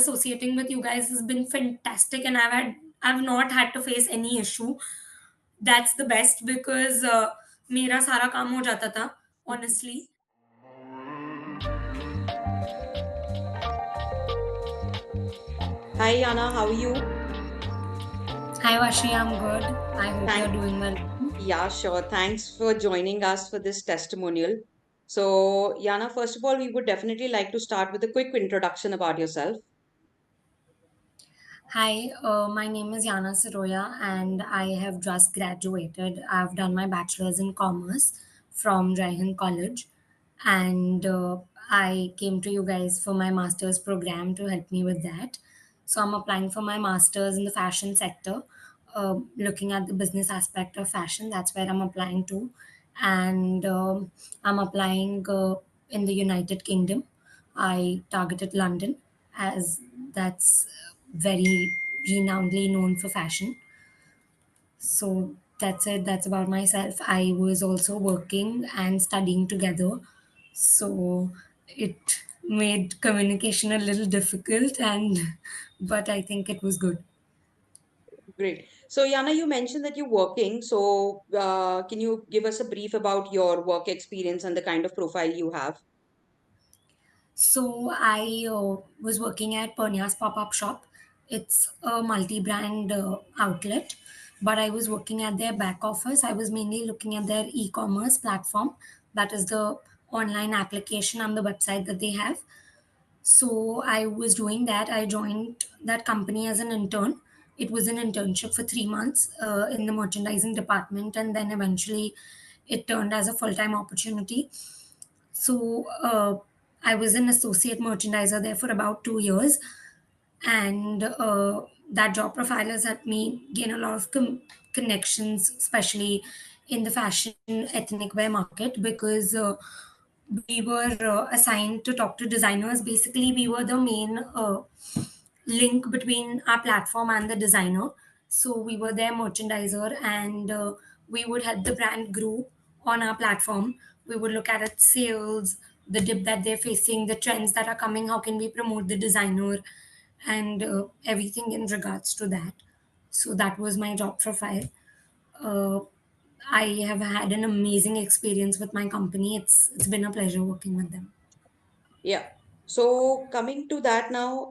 associating with you guys has been fantastic, and I've not had to face any issue. That's the best because मेरा सारा काम हो जाता था, honestly. Hi Yana, how are you? Hi Vashi, I'm good. I hope you're Thank doing well. Yeah, sure. Thanks for joining us for this testimonial. So, Yana, first of all, we would definitely like to start with a quick introduction about yourself. Hi, my name is Yana Siroya, and I have just graduated. I've done my bachelor's in commerce from Jai Hind College, and I came to you guys for my master's program to help me with that. So I'm applying for my master's in the fashion sector, looking at the business aspect of fashion. That's where I'm applying to, and I'm applying in the United Kingdom. I targeted London as that's very renownedly known for fashion. So that's it. That's about myself. I was also working and studying together. So it made communication a little difficult and but I think it was good. Great. So, Yana, you mentioned that you're working. So, can you give us a brief about your work experience and the kind of profile you have? So I was working at Pernia's pop-up shop. It's a multi-brand outlet, but I was working at their back office. I was mainly looking at their e-commerce platform. That is the online application and the website that they have. So I was doing that. I joined that company as an intern. It was an internship for 3 months in the merchandising department, and then eventually it turned as a full-time opportunity. So I was an associate merchandiser there for about 2 years, and that job profile has helped me gain a lot of connections, especially in the fashion ethnic wear market, because we were assigned to talk to designers. Basically, we were the main link between our platform and the designer. So we were their merchandiser, and we would help the brand grow on our platform. We would look at its sales, the dip that they're facing, the trends that are coming, how can we promote the designer, and everything in regards to that. So that was my job profile. Uh, I have had an amazing experience with my company. It's been a pleasure working with them. Yeah. So, coming to that now,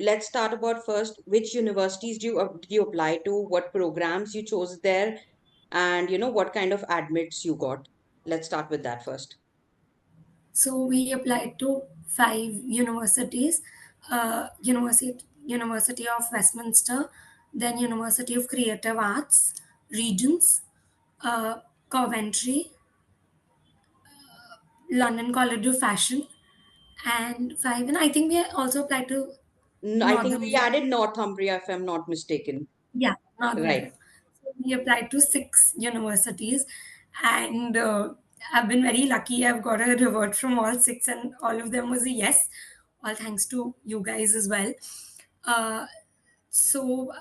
let's start about first which universities did you apply to, what programs you chose there, and what kind of admits you got. Let's start with that first. So we applied to 5 universities: University of Westminster, then University of Creative Arts, Regents, uh, Coventry, London College of Fashion, and five. And I think we also applied to I think we Northumbria. added Northumbria, if I'm not mistaken. Yeah, Right. Northumbria. So we applied to 6 universities, and I've been very lucky. I've got a reward from all six, and all of them was a yes. All thanks to you guys as well. Uh, so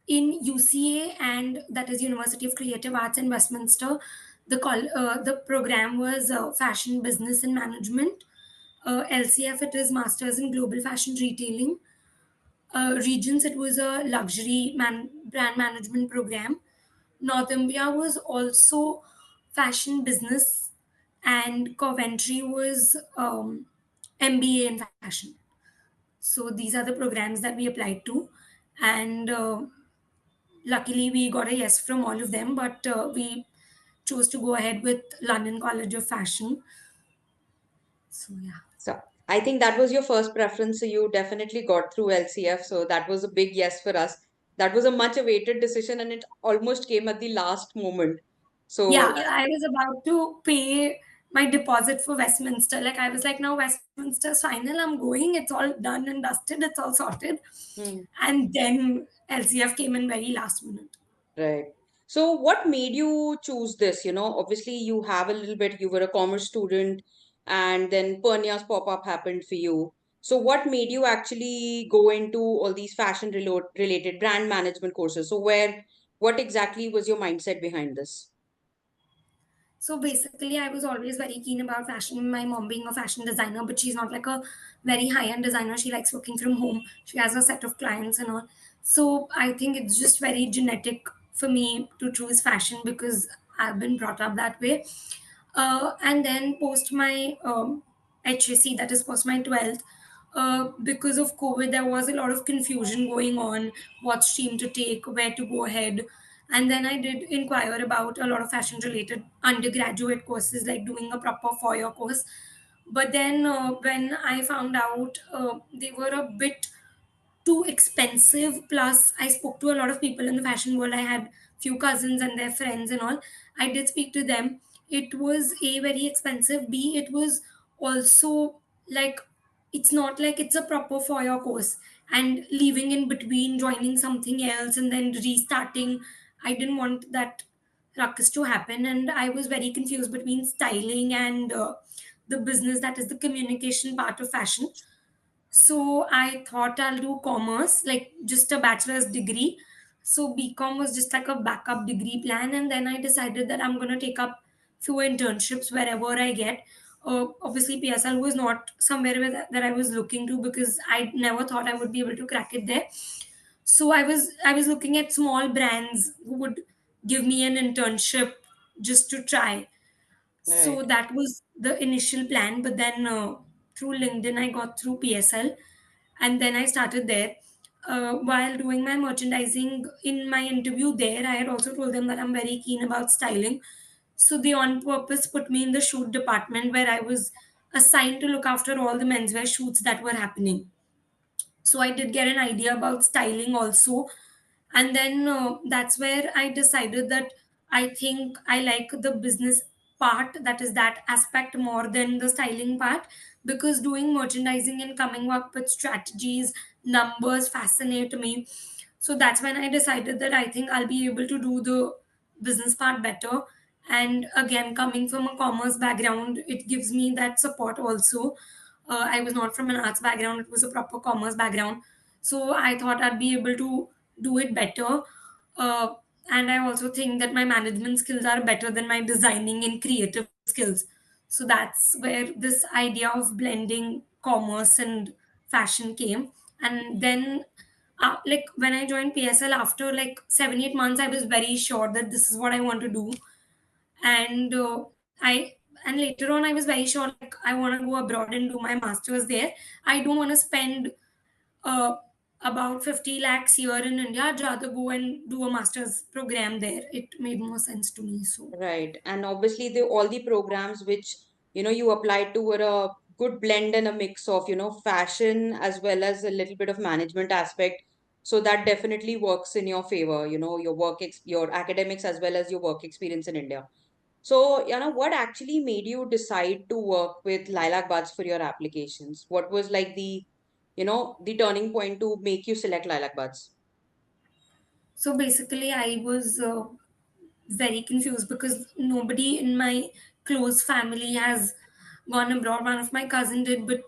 in UCA, and that is University of Creative Arts in Westminster, the program was Fashion Business and Management. LCF, it is Masters in Global Fashion Retailing. Regions, it was a brand management program. Northumbria was also fashion business, and Coventry was MBA in fashion. So these are the programs that we applied to, and luckily we got a yes from all of them. But we chose to go ahead with London College of Fashion. So yeah. So I think that was your first preference. So you definitely got through LCF. So that was a big yes for us. That was a much awaited decision and it almost came at the last moment. Yeah, So I was about to pay my deposit for Westminster. Like I was like, now Westminster's final. I'm going. It's all done and dusted. It's all sorted. hmm, And then LCF came in very last minute. right. So what made you choose this? Obviously you have a little bit, you were a commerce student and then Pernia's pop-up happened for you. So what made you actually go into all these fashion related brand management courses? So what exactly was your mindset behind this? So basically, I was always very keen about fashion. My mom being a fashion designer, but she's not like a very high end designer. She likes working from home. She has a set of clients and all. So I think it's just very genetic for me to choose fashion because I've been brought up that way. And then post my HSC, that is post my 12th, because of COVID, there was a lot of confusion going on, what stream to take, where to go ahead. And then I did inquire about a lot of fashion related undergraduate courses, like doing a proper 4 year course. But then when I found out they were a bit too expensive, plus I spoke to a lot of people in the fashion world. I had few cousins and their friends and all. I did speak to them. It was a very expensive, b it was also like, it's not like it's a proper 4 year course, and leaving in between, joining something else and then restarting. I didn't want that ruckus to happen, and I was very confused between styling and the business, that is the communication part of fashion. So I thought I'll do commerce, like just a bachelor's degree. So BCom was just like a backup degree plan, and then I decided that I'm gonna take up few internships wherever I get. Obviously, PSL was not somewhere that I was looking to, because I never thought I would be able to crack it there. So I was looking at small brands who would give me an internship just to try. So Right. that was the initial plan, but then through LinkedIn, I got through PSL, and then I started there. While doing my merchandising in my interview there, I had also told them that I'm very keen about styling. So they on purpose put me in the shoot department, where I was assigned to look after all the menswear shoots that were happening. So I did get an idea about styling also. And then that's where I decided that I think I like the business part, that is that aspect, more than the styling part, because doing merchandising and coming up with strategies, numbers fascinate me. So that's when I decided that I think I'll be able to do the business part better. And again, coming from a commerce background, it gives me that support also. I was not from an arts background, it was a proper commerce background. So I thought I'd be able to do it better. Uh, and I also think that my management skills are better than my designing and creative skills. So that's where this idea of blending commerce and fashion came. And then, like when I joined PSL, after like 7 8 months, I was very sure that this is what I want to do. And I and later on, I was very sure like I want to go abroad and do my masters there. I don't want to spend uh, about 50 lakhs here in India. I'd rather go and do a master's program there. It made more sense to me. So, Right. And obviously the all the programs which, you applied to were a good blend and a mix of, fashion as well as a little bit of management aspect. So that definitely works in your favor, your your academics as well as your work experience in India. So, what actually made you decide to work with Lilac Buds for your applications? What was like the turning point to make you select Lilac Buds? so basically, I was very confused because nobody in my close family has gone abroad. One of my cousin did, but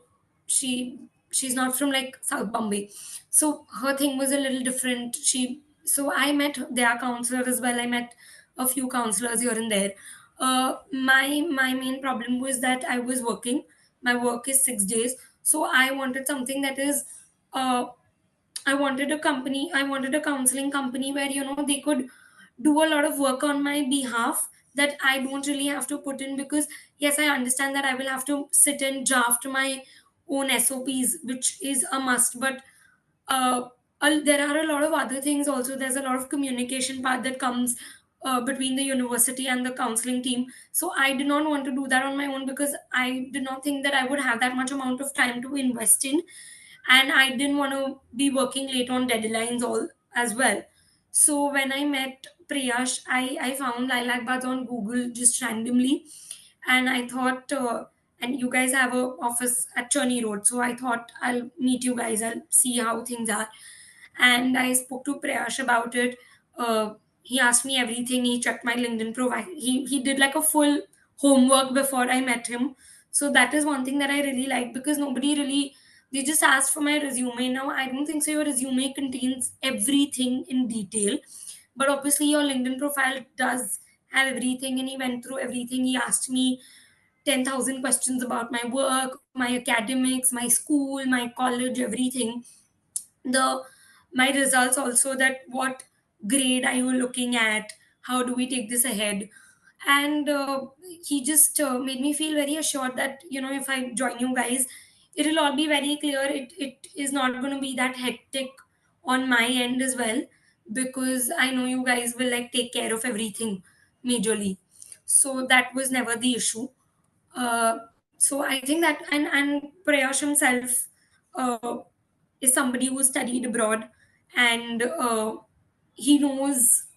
she she's not from like South Bombay, so her thing was a little different. So I met their counselor as well. I met a few counselors here and there. My main problem was that I was working. My work is 6 days, so I wanted something that is. I wanted a counseling company where, they could do a lot of work on my behalf that I don't really have to put in, because yes, I understand that I will have to sit and draft my own SOPs, which is a must. But uh, there are a lot of other things also. There's a lot of communication part that comes between the university and the counseling team. So I did not want to do that on my own, because I did not think that I would have that much amount of time to invest in, and I didn't want to be working late on deadlines all as well. So when I met Priyash, I found Lilac Buds on Google just randomly, and I thought, and you guys have a office at Cherney Road, so I thought I'll meet you guys. I'll see how things are. And I spoke to Prayash about it. He asked me everything. He checked my LinkedIn profile. He did like a full homework before I met him. So that is one thing that I really like, because nobody really, they just asked for my resume. Now I don't think so. Your resume contains everything in detail, but obviously your LinkedIn profile does have everything, and he went through everything. He asked me 10,000 questions about my work, my academics, my school, my college, everything. The my results also, that what grade are you looking at, how do we take this ahead. And he just made me feel very assured that, if I join you guys, it'll all be very clear. It is not going to be that hectic on my end as well, because I know you guys will like take care of everything majorly. So that was never the issue. So I think that, and Prayash himself uh, is somebody who studied abroad, and he knows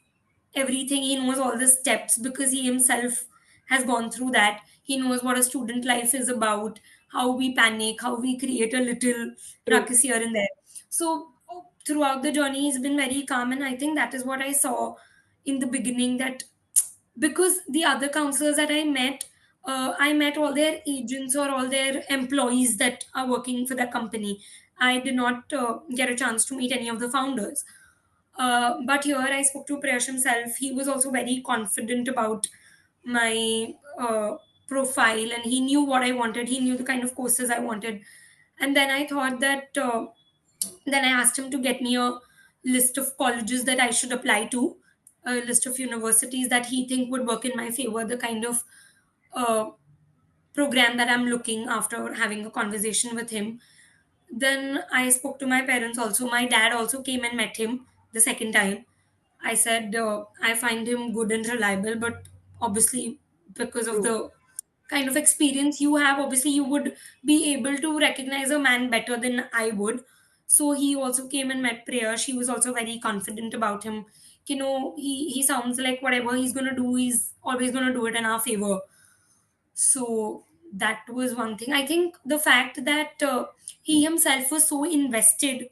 everything. He knows all the steps because he himself has gone through that. He knows what a student life is about, how we panic, how we create a little True. ruckus here and there. So throughout the journey, he's been very calm, and I think that is what I saw in the beginning. That because the other counselors that I met all their agents or all their employees that are working for the company. I did not get a chance to meet any of the founders. But here I spoke to Prayash himself. He was also very confident about my profile, and he knew what I wanted. He knew the kind of courses I wanted. And then I thought that, then I asked him to get me a list of colleges that I should apply to, a list of universities that he think would work in my favor, the kind of uh, program that I'm looking after having a conversation with him. Then I spoke to my parents also. My dad also came and met him the second time. I said, I find him good and reliable, but obviously, because of True. the kind of experience you have, obviously, you would be able to recognize a man better than I would. So he also came and met Prayash. She was also very confident about him. He sounds like whatever he's gonna do, he's always gonna do it in our favor. So that was one thing. I think the fact that he himself was so invested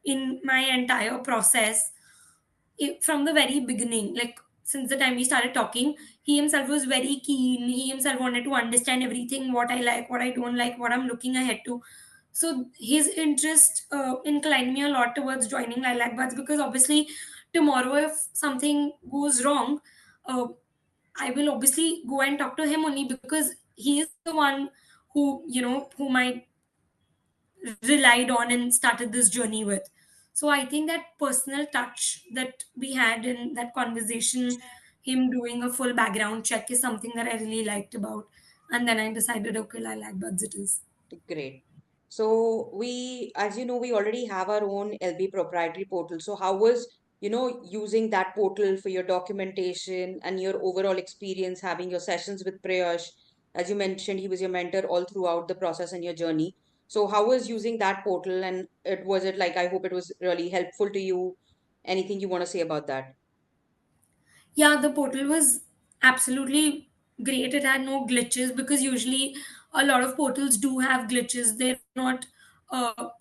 in my entire process, from the very beginning, like since the time we started talking, he himself was very keen. He himself wanted to understand everything, what I like, what I don't like, what I'm looking ahead to. So his interest inclined me a lot towards joining Lilac Buds, because obviously tomorrow if something goes wrong, uh, I will obviously go and talk to him only, because he is the one whom I relied on and started this journey with. So I think that personal touch that we had in that conversation, him doing a full background check, is something that I really liked about. And then I decided, okay, Lilac Buds it is. Great. So we, as you know, we already have our own LB proprietary portal. So how was, using that portal for your documentation and your overall experience having your sessions with Prayash? As you mentioned, he was your mentor all throughout the process and your journey. So how was using that portal, and was it like, I hope it was really helpful to you? Anything you want to say about that? Yeah, the portal was absolutely great. It had no glitches, because usually a lot of portals do have glitches. They're not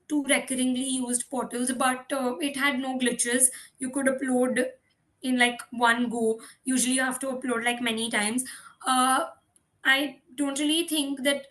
too recurringly used portals, but it had no glitches. You could upload in like one go. Usually, you have to upload like many times. Uh, I don't really think that.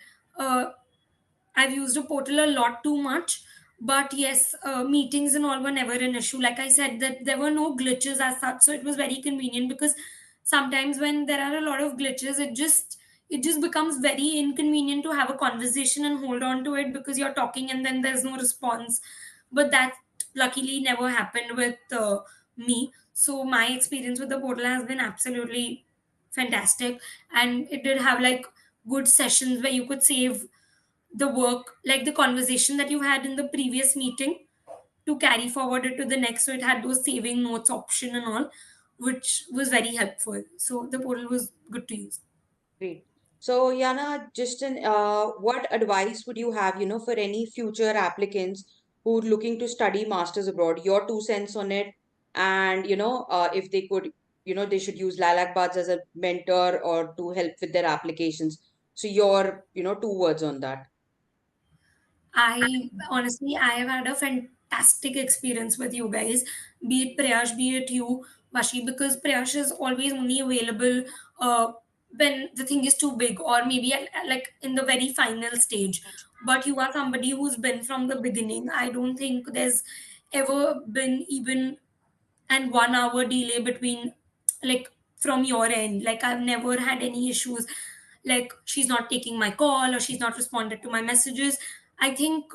I've used a portal a lot too much, but yes, meetings and all were never an issue. Like I said, that there were no glitches as such, so it was very convenient, because sometimes when there are a lot of glitches, it just becomes very inconvenient to have a conversation and hold on to it, because you're talking and then there's no response. But that luckily never happened with me. So my experience with the portal has been absolutely fantastic, and it did have like good sessions where you could save the work, like the conversation that you had in the previous meeting, to carry forward it to the next. So it had those saving notes option and all, which was very helpful. So the portal was good to use. Great. So, Yana, just what advice would you have, for any future applicants who are looking to study masters abroad? Your 2 cents on it, and if they could, they should use Lilac Buds as a mentor or to help with their applications. So, your, 2 words on that. I honestly, I have had a fantastic experience with you guys, be it Prayash, be it you, Vashi, because Prayash is always only available when the thing is too big, or maybe like in the very final stage. But you are somebody who's been from the beginning. I don't think there's ever been even and 1 hour delay between, like, from your end. Like I've never had any issues, like she's not taking my call or she's not responded to my messages. I think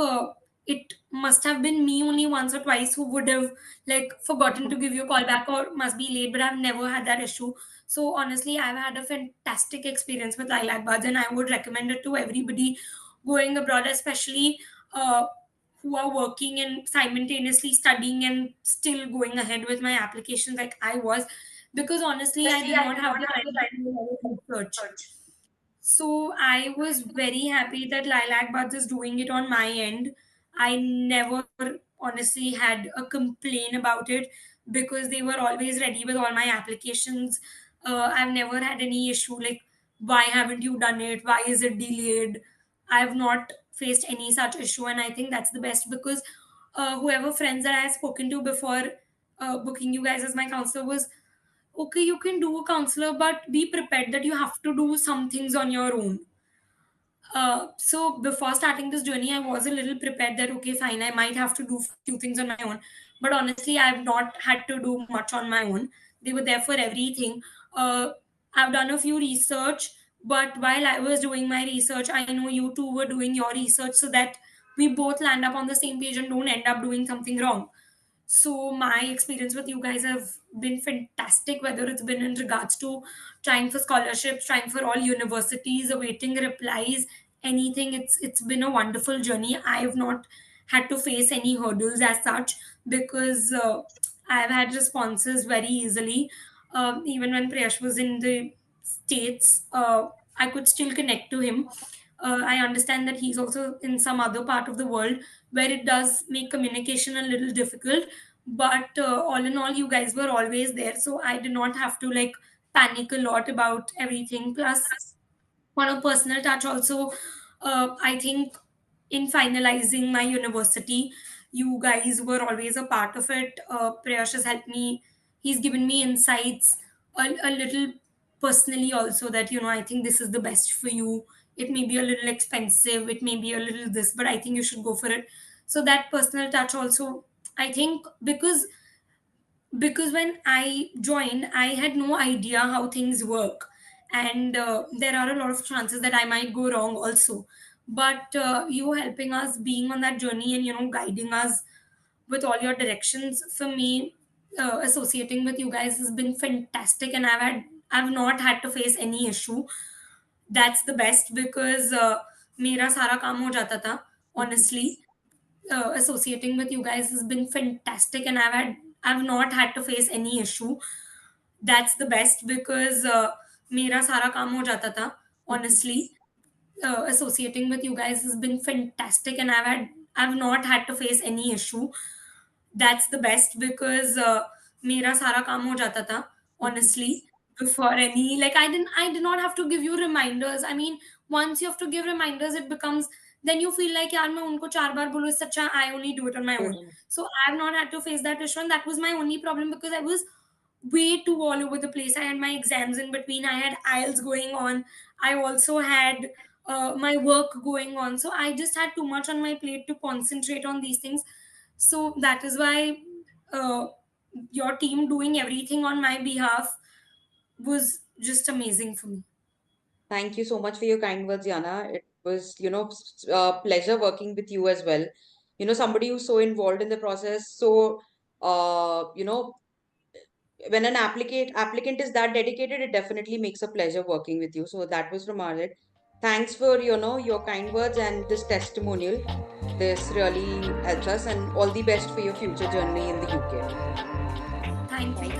it must have been me only once or twice who would have like forgotten to give you a call back or must be late, but I've never had that issue. So honestly, I've had a fantastic experience with Lilac Buds, and I would recommend it to everybody going abroad, especially who are working and simultaneously studying and still going ahead with my applications like I was, because honestly, I Honestly, did I not did have not the have the time to time do a lot of to research. research. So I was very happy that Lilac Buds is doing it on my end. I never honestly had a complaint about it because they were always ready with all my applications. I've never had any issue like, why haven't you done it? Why is it delayed? I've not faced any such issue, and I think that's the best because whoever friends that I have spoken to before booking you guys as my counselor was, okay, you can do a counselor, but be prepared that you have to do some things on your own. So before starting this journey, I was a little prepared that okay, fine, I might have to do few things on my own. But honestly, I've not had to do much on my own. They were there for everything. I've done a few research, but while I was doing my research, I know you two were doing your research so that we both land up on the same page and don't end up doing something wrong. So my experience with you guys have been fantastic, whether it's been in regards to trying for scholarships, trying for all universities, awaiting replies, anything. It's been a wonderful journey. I have not had to face any hurdles as such because I've had responses very easily. Even when Priyash was in the States, I could still connect to him. I understand that he's also in some other part of the world where it does make communication a little difficult. But all in all, you guys were always there, so I did not have to like panic a lot about everything. Plus, on a personal touch also, I think in finalizing my university, you guys were always a part of it. Prayash has helped me. He's given me insights a little personally also, that I think this is the best for you. It may be a little expensive, it may be a little this, but I think you should go for it. So that personal touch also, I think, because when I joined, I had no idea how things work, and there are a lot of chances that I might go wrong also. But you helping us, being on that journey, and guiding us with all your directions, for me, associating with you guys has been fantastic, and I've not had to face any issue. That's the best because मेरा सारा काम हो जाता था, honestly. Associating with you guys has been fantastic, and I've not had to face any issue. That's the best because मेरा सारा काम हो जाता था, honestly. Associating with you guys has been fantastic, and I've not had to face any issue. That's the best because मेरा सारा काम हो जाता था, honestly. Before any, like, I did not have to give you reminders. I mean, once you have to give reminders, it becomes, then you feel like यार मैं उनको 4 बार बोलूँ, इससे अच्छा I only do it on my own. So I've not had to face that issue, and that was my only problem because I was way too all over the place. I had my exams in between, I had IELTS going on, I also had my work going on. So I just had too much on my plate to concentrate on these things. So that is why uh, your team doing everything on my behalf was just amazing for me. Thank you so much for your kind words, Yana. It was, pleasure working with you as well. Somebody who's so involved in the process. So, when an applicant is that dedicated, it definitely makes a pleasure working with you. So that was from our end. Thanks for, your kind words and this testimonial. This really helps us, and all the best for your future journey in the UK. Thank you. Thank